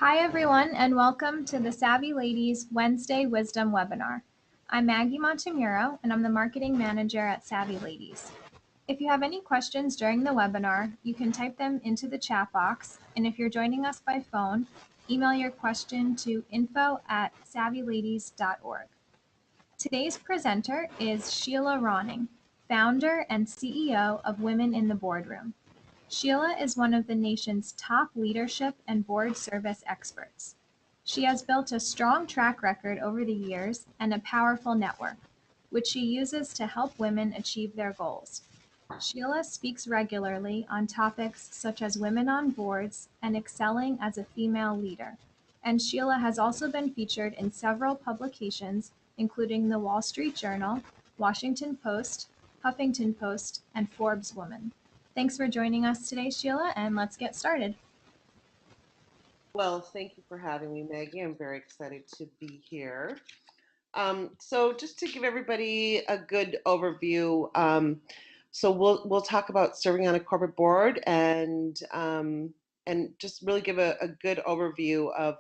Hi everyone and welcome to the Savvy Ladies Wednesday Wisdom webinar. I'm Maggie Montemuro and I'm the Marketing Manager at Savvy Ladies. If you have any questions during the webinar, you can type them into the chat box, and if you're joining us by phone, email your question to info@savvyladies.org. Today's presenter is Sheila Ronning, founder and CEO of Women in the Boardroom. Sheila is one of the nation's top leadership and board service experts. She has built a strong track record over the years and a powerful network, which she uses to help women achieve their goals. Sheila speaks regularly on topics such as women on boards and excelling as a female leader. And Sheila has also been featured in several publications, including the Wall Street Journal, Washington Post, Huffington Post, and Forbes Woman. Thanks for joining us today, Sheila, and let's get started. Well, thank you for having me, Maggie. I'm very excited to be here. So just to give everybody a good overview, so we'll talk about serving on a corporate board and just really give a good overview of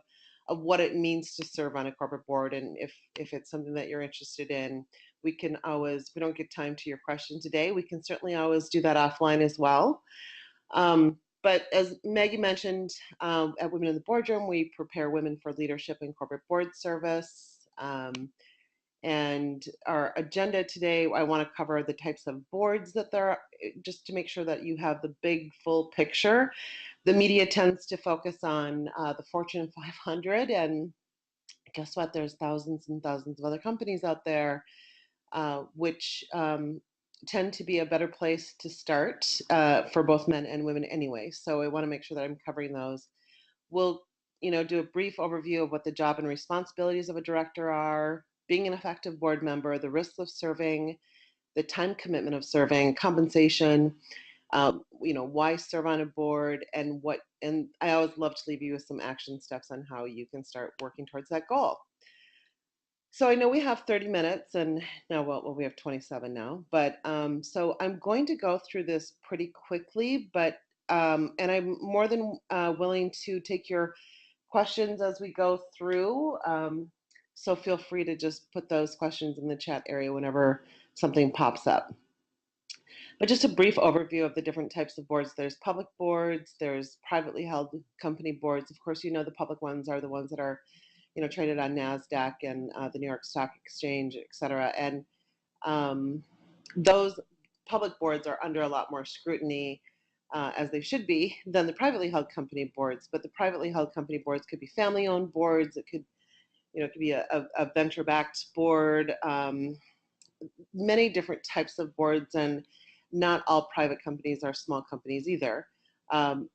what it means to serve on a corporate board, and if it's something that you're interested in, we can always, if we don't get time to your question today, we can certainly always do that offline as well. But as Maggie mentioned, at Women in the Boardroom, we prepare women for leadership and corporate board service. And our agenda today, I want to cover the types of boards that there are, just to make sure that you have the big, full picture. The media tends to focus on the Fortune 500, and guess what? There's thousands and thousands of other companies out there, which tend to be a better place to start for both men and women anyway. So I want to make sure that I'm covering those. We'll do a brief overview of what the job and responsibilities of a director are, being an effective board member, the risks of serving, the time commitment of serving, compensation, why serve on a board, and I always love to leave you with some action steps on how you can start working towards that goal. So I know we have 30 minutes, and now, well, we have 27 now, but so I'm going to go through this pretty quickly, but and I'm more than willing to take your questions as we go through. So feel free to just put those questions in the chat area whenever something pops up. But just a brief overview of the different types of boards. There's public boards, there's privately held company boards. Of course, the public ones are the ones that are traded on NASDAQ and the New York Stock Exchange, et cetera. And those public boards are under a lot more scrutiny, as they should be, than the privately held company boards. But the privately held company boards could be family-owned boards. It could be a venture-backed board, many different types of boards, and not all private companies are small companies either.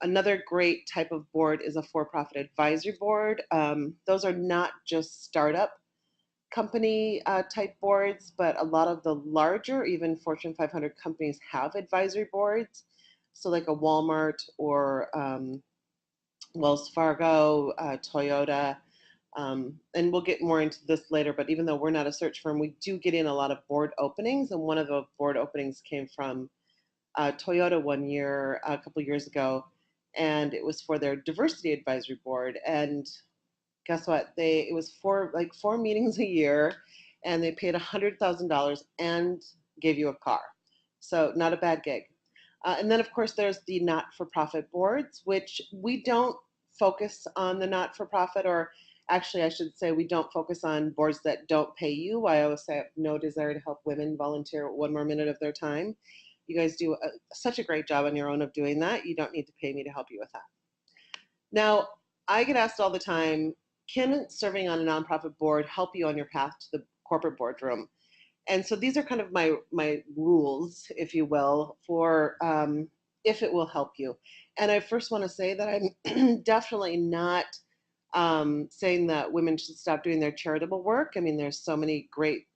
Another great type of board is a for-profit advisory board. Those are not just startup company type boards, but a lot of the larger, even Fortune 500 companies have advisory boards. So like a Walmart or Wells Fargo, Toyota, and we'll get more into this later, but even though we're not a search firm, we do get in a lot of board openings, and one of the board openings came from Toyota one year, a couple of years ago, and it was for their diversity advisory board. And guess what? It was four meetings a year, and they paid $100,000 and gave you a car. So not a bad gig. And then, of course, there's the not-for-profit boards, which we don't focus on the not-for-profit, or actually, I should say we don't focus on boards that don't pay you. I always say I have no desire to help women volunteer one more minute of their time. You guys do such a great job on your own of doing that. You don't need to pay me to help you with that. Now, I get asked all the time, can serving on a nonprofit board help you on your path to the corporate boardroom? And so these are kind of my rules, if you will, for if it will help you. And I first want to say that I'm definitely not saying that women should stop doing their charitable work. I mean, there's so many great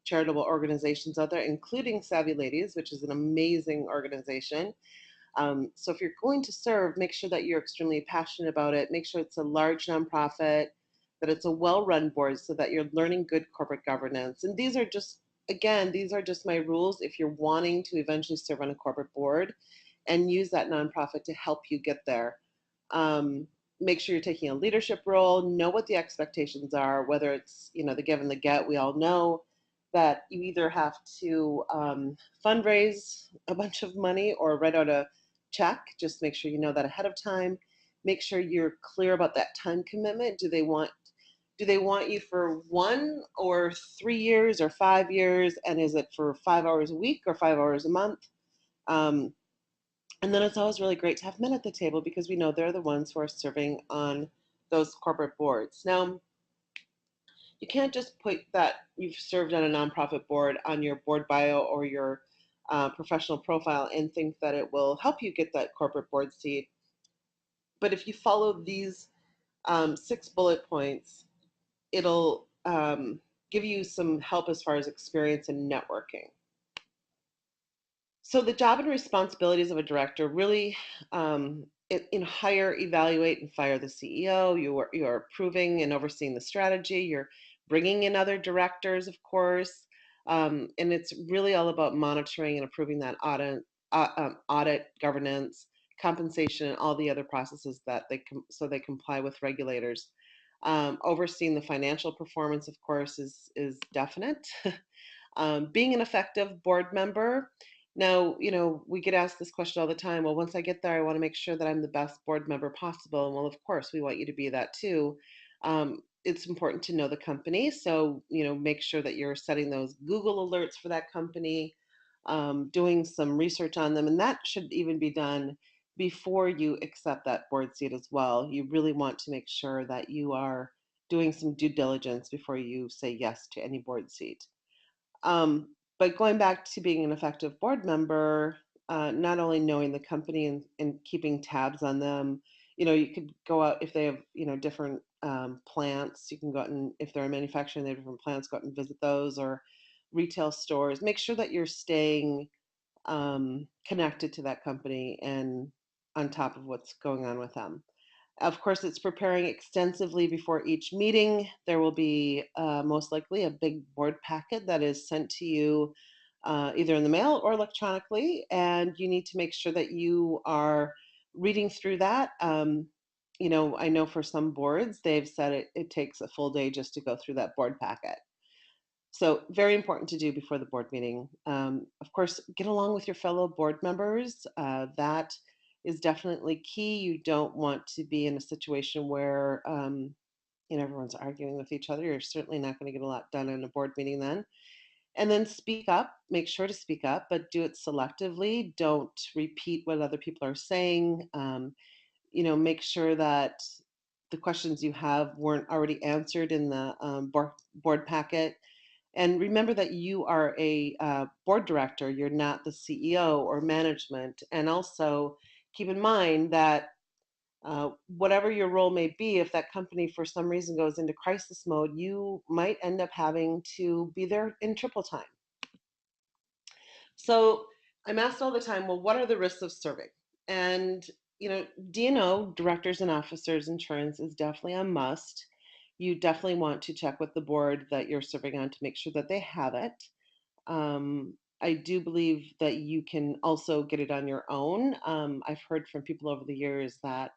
charitable organizations out there, including Savvy Ladies, which is an amazing organization. So if you're going to serve, make sure that you're extremely passionate about it. Make sure it's a large nonprofit, that it's a well-run board, so that you're learning good corporate governance. And these are just my rules if you're wanting to eventually serve on a corporate board and use that nonprofit to help you get there. make sure you're taking a leadership role, know what the expectations are, whether it's, the give and the get. We all know that you either have to fundraise a bunch of money or write out a check. Just make sure you know that ahead of time. Make sure you're clear about that time commitment. Do they want you for 1 or 3 years or 5 years? And is it for 5 hours a week or 5 hours a month? Um, and then it's always really great to have men at the table because we know they're the ones who are serving on those corporate boards. Now, you can't just put that you've served on a nonprofit board on your board bio or your professional profile and think that it will help you get that corporate board seat. But if you follow these 6 bullet points, it'll give you some help as far as experience and networking. So the job and responsibilities of a director really hire, evaluate, and fire the CEO. You are approving and overseeing the strategy. You're bringing in other directors, of course, and it's really all about monitoring and approving that audit, governance, compensation, and all the other processes that they comply with regulators. Overseeing the financial performance, of course, is definite. Being an effective board member. Now, we get asked this question all the time. Well, once I get there, I want to make sure that I'm the best board member possible. And well, of course, we want you to be that too. It's important to know the company. So, make sure that you're setting those Google alerts for that company, doing some research on them. And that should even be done before you accept that board seat as well. You really want to make sure that you are doing some due diligence before you say yes to any board seat. But going back to being an effective board member, not only knowing the company and keeping tabs on them, you could go out if they have, different plants. You can go out and if they're a manufacturer and they have different plants, go out and visit those or retail stores. Make sure that you're staying connected to that company and on top of what's going on with them. Of course, it's preparing extensively before each meeting. There will be most likely a big board packet that is sent to you either in the mail or electronically, and you need to make sure that you are reading through that. I know for some boards, they've said it takes a full day just to go through that board packet. So very important to do before the board meeting. Of course, get along with your fellow board members. That is definitely key. You don't want to be in a situation where everyone's arguing with each other. You're certainly not going to get a lot done in a board meeting then. And then speak up. Make sure to speak up, but do it selectively. Don't repeat what other people are saying. Make sure that the questions you have weren't already answered in the board packet. And remember that you are a board director, you're not the CEO or management. And also keep in mind that whatever your role may be, if that company for some reason goes into crisis mode, you might end up having to be there in triple time. So I'm asked all the time, well, what are the risks of serving? And, D&O, directors and officers insurance, is definitely a must. You definitely want to check with the board that you're serving on to make sure that they have it. I do believe that you can also get it on your own. I've heard from people over the years that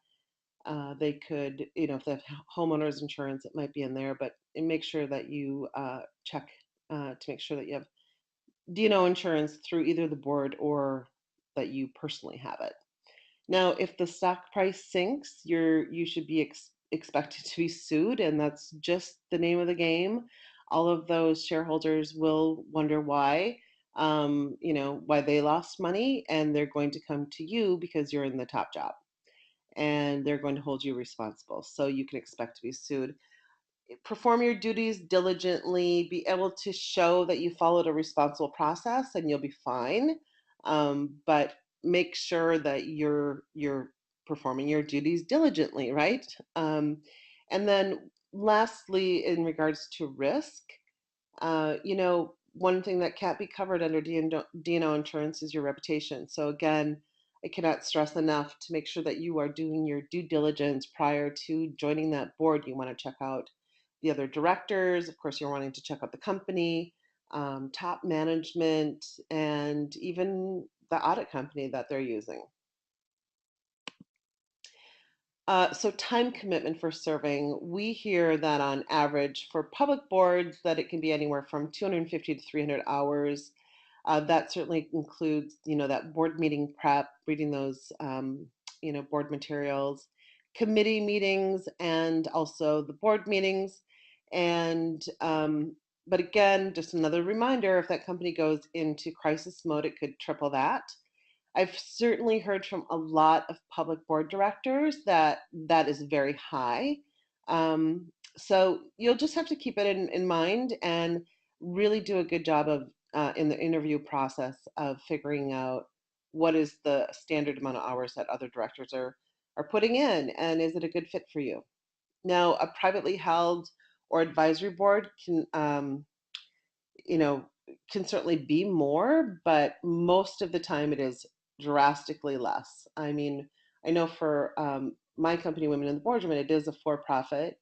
they could, if they have homeowners insurance, it might be in there, but make sure that you check to make sure that you have D&O insurance through either the board or that you personally have it. Now, if the stock price sinks, you should be expected to be sued, and that's just the name of the game. All of those shareholders will wonder why, why they lost money, and they're going to come to you because you're in the top job, and they're going to hold you responsible. So you can expect to be sued. Perform your duties diligently, be able to show that you followed a responsible process, and you'll be fine. But make sure that you're performing your duties diligently, right? And then lastly, in regards to risk, one thing that can't be covered under D&O insurance is your reputation. So again, I cannot stress enough to make sure that you are doing your due diligence prior to joining that board. You want to check out the other directors. Of course, you're wanting to check out the company, top management, and even the audit company that they're using. So time commitment for serving, we hear that on average for public boards that it can be anywhere from 250 to 300 hours. That certainly includes, that board meeting prep, reading those, board materials, committee meetings, and also the board meetings. And but again, just another reminder: if that company goes into crisis mode, it could triple that. I've certainly heard from a lot of public board directors that that is very high. Um, so you'll just have to keep it in mind and really do a good job of in the interview process of figuring out what is the standard amount of hours that other directors are putting in, and is it a good fit for you? Now, a privately held or advisory board you know, can certainly be more, but most of the time it is drastically less. I mean, I know for my company, Women in the Boardroom, and it is a for-profit.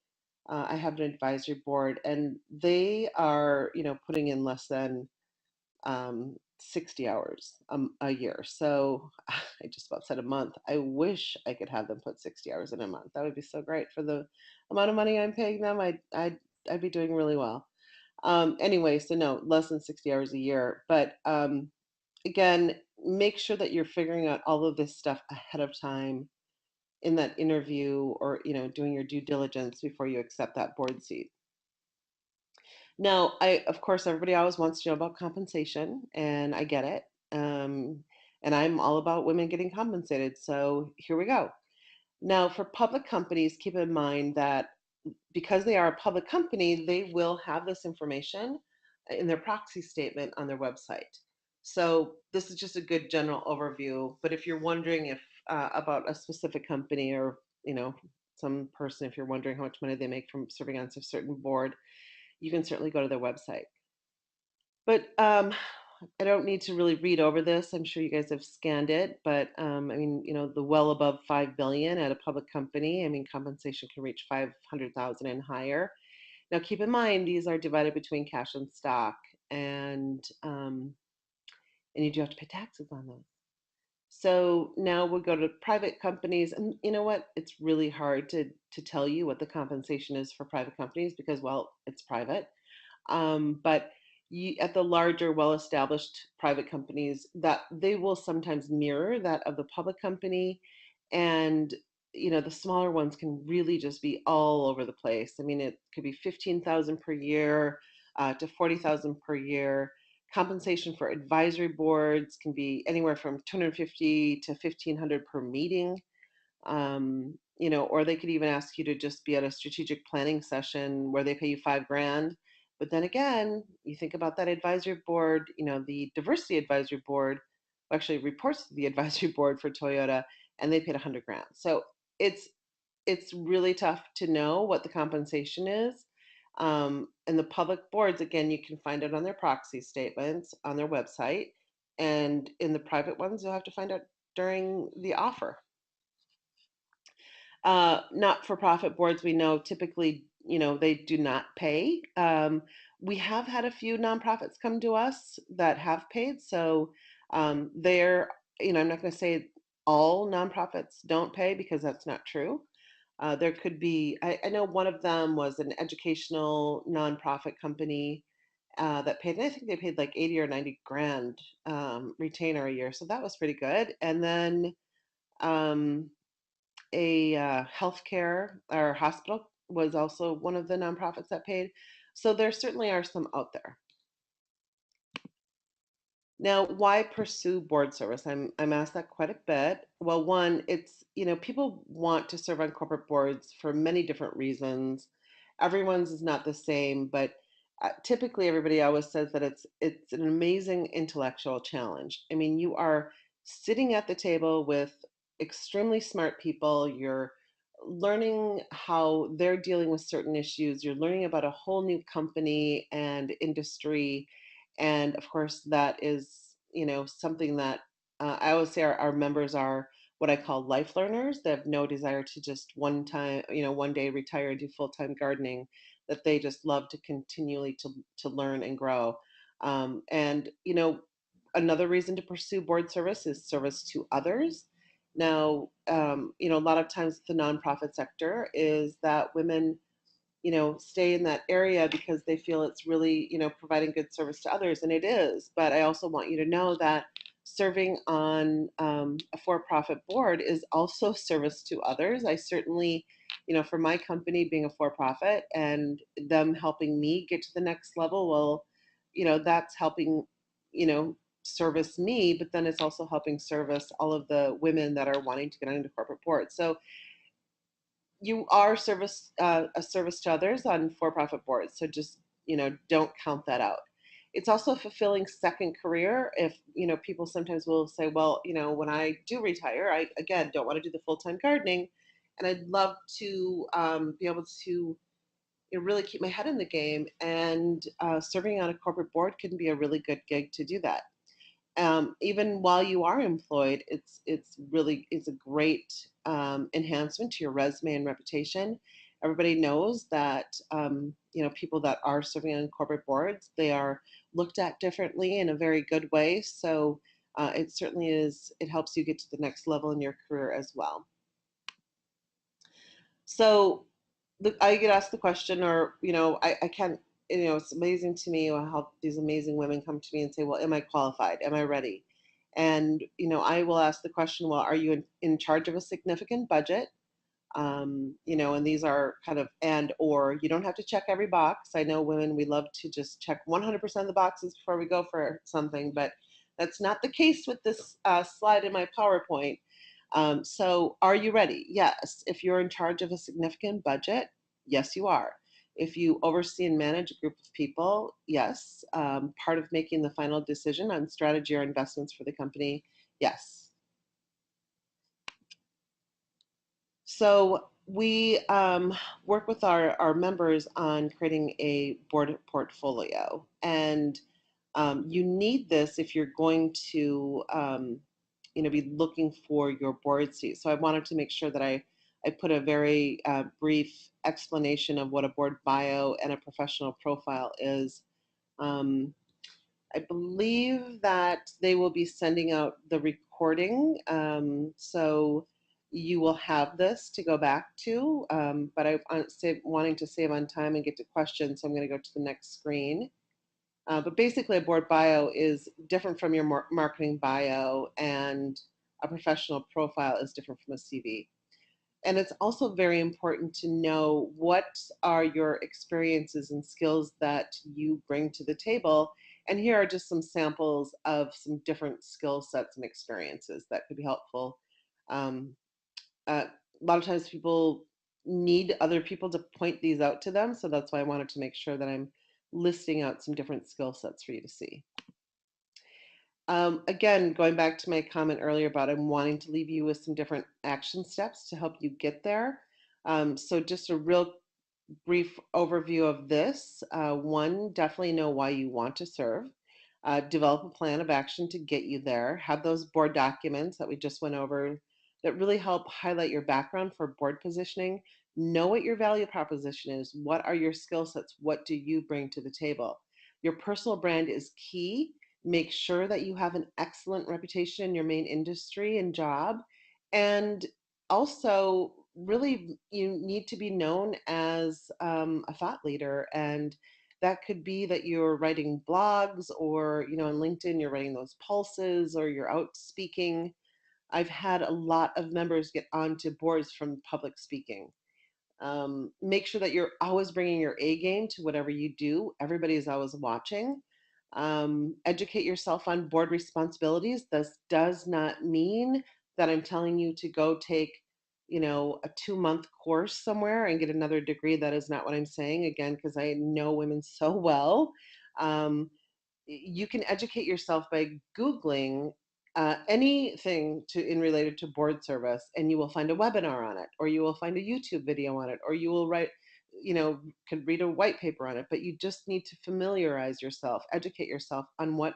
I have an advisory board, and they are, putting in less than 60 hours a year. So I just about said a month. I wish I could have them put 60 hours in a month. That would be so great for the amount of money I'm paying them. I'd be doing really well. Anyway, so no, less than 60 hours a year. But again, make sure that you're figuring out all of this stuff ahead of time in that interview, or, doing your due diligence before you accept that board seat. Now, of course, everybody always wants to know about compensation, and I get it. Um, and I'm all about women getting compensated. So here we go. Now, for public companies, keep in mind that because they are a public company, they will have this information in their proxy statement on their website. So this is just a good general overview. But if you're wondering if about a specific company, or some person, if you're wondering how much money they make from serving on a certain board, you can certainly go to their website. But I don't need to really read over this. I'm sure you guys have scanned it, but I mean, the well above 5 billion at a public company. I mean, compensation can reach 500,000 and higher. Now, keep in mind these are divided between cash and stock, and you do have to pay taxes on those. So now we'll go to private companies, and you know what? It's really hard to tell you what the compensation is for private companies because, well, it's private. But at the larger, well-established private companies, that they will sometimes mirror that of the public company, and the smaller ones can really just be all over the place. I mean, it could be 15,000 per year to 40,000 per year. Compensation for advisory boards can be anywhere from 250 to 1,500 per meeting. Or they could even ask you to just be at a strategic planning session where they pay you 5 grand. But then again, you think about that advisory board, the diversity advisory board actually reports to the advisory board for Toyota, and they paid 100 grand. So it's it's really tough to know what the compensation is. And the public boards, again, you can find it on their proxy statements on their website. And in the private ones, you'll have to find out during the offer. Not-for-profit boards, we know typically, they do not pay. We have had a few nonprofits come to us that have paid. So they're, I'm not going to say all nonprofits don't pay because that's not true. There could be, I know one of them was an educational nonprofit company that paid, and I think they paid like 80 or 90 grand retainer a year. So that was pretty good. And then um, a healthcare or hospital was also one of the nonprofits that paid. So there certainly are some out there. Now, why pursue board service? I'm asked that quite a bit. Well, one, it's, people want to serve on corporate boards for many different reasons. Everyone's is not the same, but typically everybody always says that it's an amazing intellectual challenge. I mean, you are sitting at the table with extremely smart people. You're learning how they're dealing with certain issues. You're learning about a whole new company and industry, and of course that is something that I always say our members are what I call life learners. They have no desire to just one day retire and do full-time gardening, that they just love to continually to learn and grow. And another reason to pursue board service is service to others. Now, a lot of times the nonprofit sector is that women, stay in that area because they feel it's really, providing good service to others, and it is. But I also want you to know that serving on a for-profit board is also service to others. I certainly, for my company being a for-profit and them helping me get to the next level, well, that's helping, you know, service me, but then it's also helping service all of the women that are wanting to get into corporate boards. So you are a service to others on for-profit boards. So just don't count that out. It's also a fulfilling second career. If people sometimes will say, well, when I do retire, I again don't want to do the full-time gardening, and I'd love to be able to really keep my head in the game. And serving on a corporate board can be a really good gig to do that. Even while you are employed, it's a great enhancement to your resume and reputation. Everybody knows that people that are serving on corporate boards, they are looked at differently in a very good way. So it certainly is. It helps you get to the next level in your career as well. So I get asked the question, or I can't. It's amazing to me how these amazing women come to me and say, "Well, am I qualified? Am I ready?" And I will ask the question, "Well, are you in charge of a significant budget?" And these are kind of or you don't have to check every box. I know women, we love to just check 100% of the boxes before we go for something, but that's not the case with this slide in my PowerPoint. So are you ready? Yes. If you're in charge of a significant budget, yes, you are. If you oversee and manage a group of people, yes. Part of making the final decision on strategy or investments for the company, yes. So we work with our members on creating a board portfolio. And you need this if you're going to be looking for your board seat. So I wanted to make sure that I put a very brief explanation of what a board bio and a professional profile is. Um, I believe that they will be sending out the recording, so you will have this to go back to. But I'm wanting to save on time and get to questions, so I'm going to go to the next screen. But basically, a board bio is different from your marketing bio, and a professional profile is different from a CV. And it's also very important to know what are your experiences and skills that you bring to the table. And here are just some samples of some different skill sets and experiences that could be helpful. Um, a lot of times people need other people to point these out to them. So that's why I wanted to make sure that I'm listing out some different skill sets for you to see. Again, going back to my comment earlier about I'm wanting to leave you with some different action steps to help you get there. So just a real brief overview of this. One, definitely know why you want to serve. Develop a plan of action to get you there. Have those board documents that we just went over that really help highlight your background for board positioning. Know what your value proposition is. What are your skill sets? What do you bring to the table? Your personal brand is key. Make sure that you have an excellent reputation in your main industry and job. And also, really, you need to be known as a thought leader. And that could be that you're writing blogs, or on LinkedIn you're writing those pulses, or you're out speaking. I've had a lot of members get onto boards from public speaking. Make sure that you're always bringing your A game to whatever you do. Everybody is always watching. Educate yourself on board responsibilities. This does not mean that I'm telling you to go take a 2-month course somewhere and get another degree. That is not what I'm saying, again, because I know women so well. You can educate yourself by Googling anything in related to board service, and you will find a webinar on it, or you will find a YouTube video on it, or you will could read a white paper on it. But you just need to familiarize yourself, educate yourself on what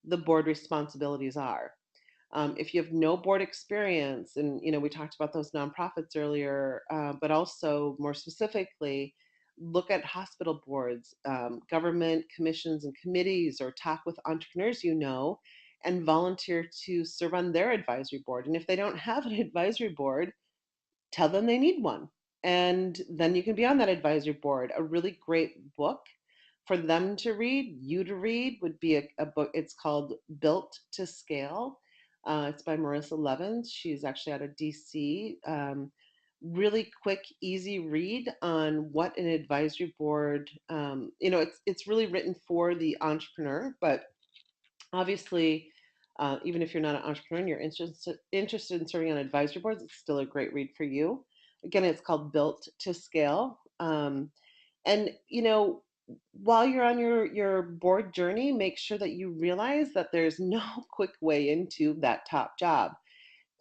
the board responsibilities are. If you have no board experience, and we talked about those nonprofits earlier, but also more specifically, look at hospital boards, government commissions and committees, or talk with entrepreneurs and volunteer to serve on their advisory board. And if they don't have an advisory board, tell them they need one. And then you can be on that advisory board. A really great book for them to read, you to read, would be a book. It's called Built to Scale. It's by Marissa Levins. She's actually out of DC. Really quick, easy read on what an advisory board. It's really written for the entrepreneur, but obviously, even if you're not an entrepreneur and you're interested in serving on advisory boards, it's still a great read for you. Again, it's called Built to Scale. And while you're on your board journey, make sure that you realize that there's no quick way into that top job.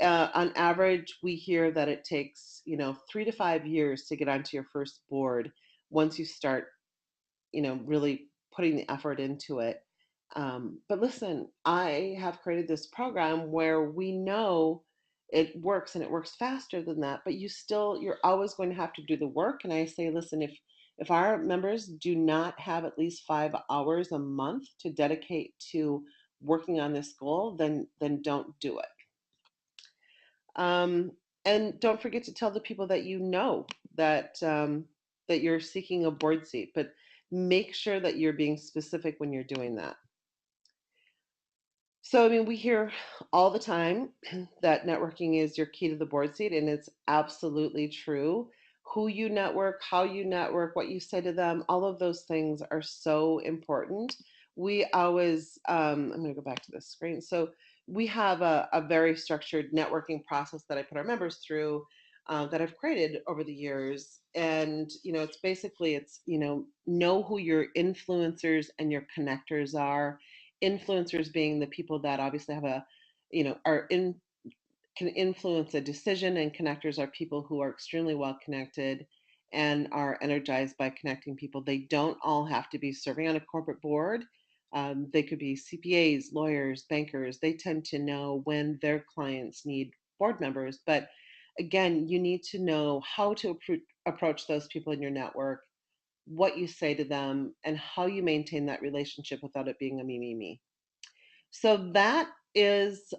On average, we hear that it takes 3 to 5 years to get onto your first board once you start really putting the effort into it. But listen, I have created this program where we know it works, and it works faster than that, but you're always going to have to do the work. And I say, listen, if our members do not have at least 5 hours a month to dedicate to working on this goal, then don't do it. And don't forget to tell the people that you know that you're seeking a board seat, but make sure that you're being specific when you're doing that. So, I mean, we hear all the time that networking is your key to the board seat, and it's absolutely true. Who you network, how you network, what you say to them, all of those things are so important. We always, I'm going to go back to the screen. So, we have a very structured networking process that I put our members through, that I've created over the years. And, it's basically, know who your influencers and your connectors are. Influencers being the people that obviously have can influence a decision, and connectors are people who are extremely well connected and are energized by connecting people. They don't all have to be serving on a corporate board. They could be CPAs, lawyers, bankers. They tend to know when their clients need board members. But again, you need to know how to approach those people in your network, what you say to them, and how you maintain that relationship without it being a me, me, me. So that is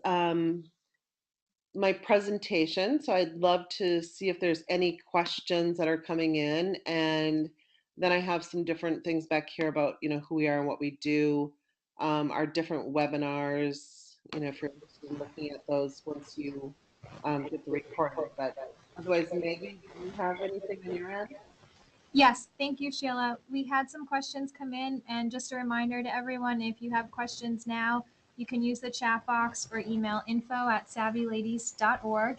my presentation. So I'd love to see if there's any questions that are coming in. And then I have some different things back here about, who we are and what we do, our different webinars, if you're interested in looking at those once you get the recording. But otherwise, Maggie, do you have anything on your end? Yes, thank you, Sheila. We had some questions come in, and just a reminder to everyone, if you have questions now, you can use the chat box or email info@savvyladies.org.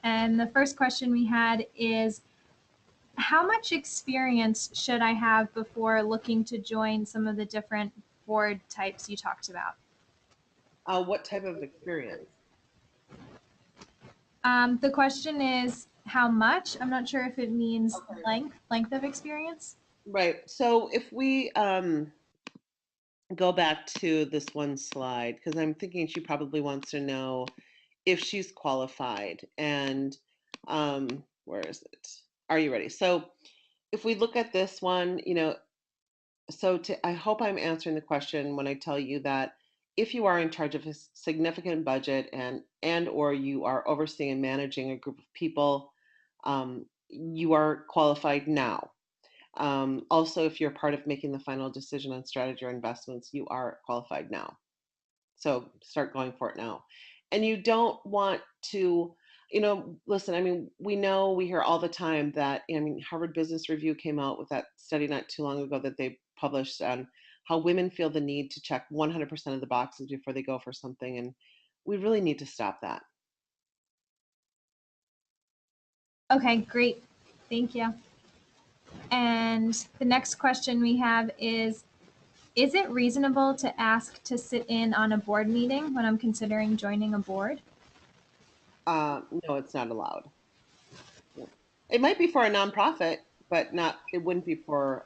And the first question we had is, how much experience should I have before looking to join some of the different board types you talked about? What type of experience? The question is how much. I'm not sure if it means Okay. length of experience. Right. So if we go back to this one slide, because I'm thinking she probably wants to know if she's qualified. And where is it? Are you ready? So if we look at this one, I hope I'm answering the question when I tell you that if you are in charge of a significant budget and or you are overseeing and managing a group of people, you are qualified now. Also, if you're part of making the final decision on strategy or investments, you are qualified now. So start going for it now. And you don't want to, listen, I mean, we hear all the time that, Harvard Business Review came out with that study not too long ago that they published on how women feel the need to check 100% of the boxes before they go for something. And we really need to stop that. Okay, great. Thank you. And the next question we have is it reasonable to ask to sit in on a board meeting when I'm considering joining a board? No, it's not allowed. It might be for a nonprofit, but it wouldn't be for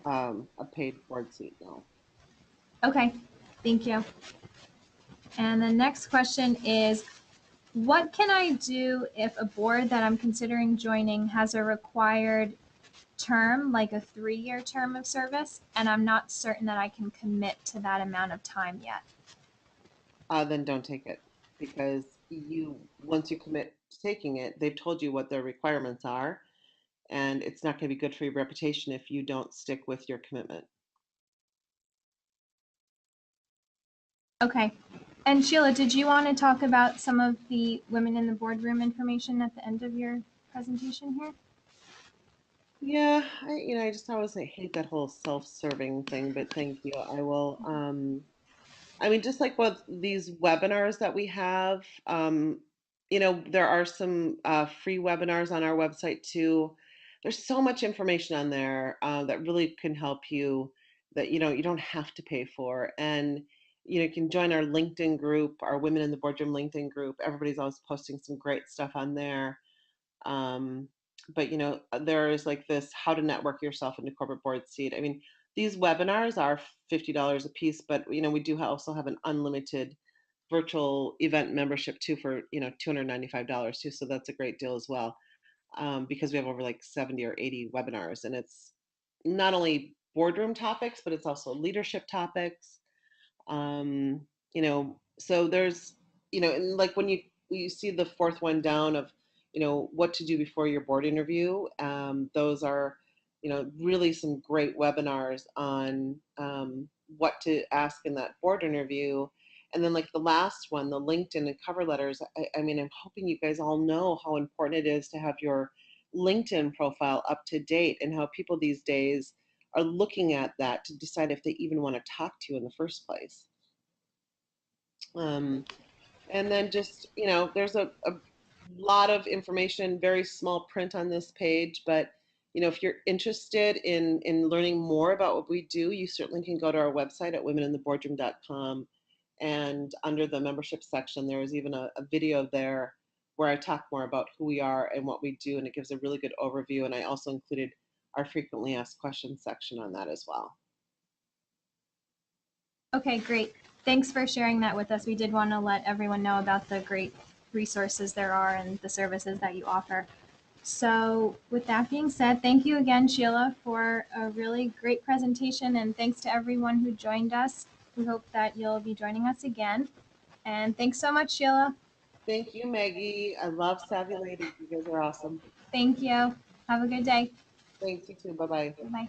a paid board seat, no. Okay, thank you. And the next question is, what can I do if a board that I'm considering joining has a required term, like a 3-year term of service, and I'm not certain that I can commit to that amount of time yet? then don't take it, because you once you commit to taking it, they've told you what their requirements are, and it's not going to be good for your reputation if you don't stick with your commitment. Okay. And Sheila, did you want to talk about some of the women in the boardroom information at the end of your presentation here? Yeah, I just always hate that whole self-serving thing, but thank you. I will. I mean, just like with these webinars that we have, there are some free webinars on our website too. There's so much information on there that really can help you, that you don't have to pay for. And you can join our LinkedIn group, our Women in the Boardroom LinkedIn group. Everybody's always posting some great stuff on there. Um, but there is like this how to network yourself into corporate board seat. I mean, these webinars are $50 a piece, but we do also have an unlimited virtual event membership too for $295 too. So that's a great deal as well, because we have over like 70 or 80 webinars, and it's not only boardroom topics, but it's also leadership topics. um so there's and like when you see the fourth one down of what to do before your board interview, those are really some great webinars on what to ask in that board interview. And then like the last one, the LinkedIn and cover letters, I mean, I'm hoping you guys all know how important it is to have your LinkedIn profile up to date, and how people these days are looking at that to decide if they even want to talk to you in the first place. Um, and then just, there's a lot of information, very small print on this page, but if you're interested in learning more about what we do, you certainly can go to our website at womenintheboardroom.com. And under the membership section, there is even a video there where I talk more about who we are and what we do, and it gives a really good overview. And I also included our frequently asked questions section on that as well. Okay, great. Thanks for sharing that with us. We did want to let everyone know about the great resources there are and the services that you offer. So with that being said, thank you again, Sheila, for a really great presentation, and thanks to everyone who joined us. We hope that you'll be joining us again. And thanks so much, Sheila. Thank you, Maggie. I love Savvy Ladies. You guys are awesome. Thank you. Have a good day. Thanks, you too. Bye bye. Bye.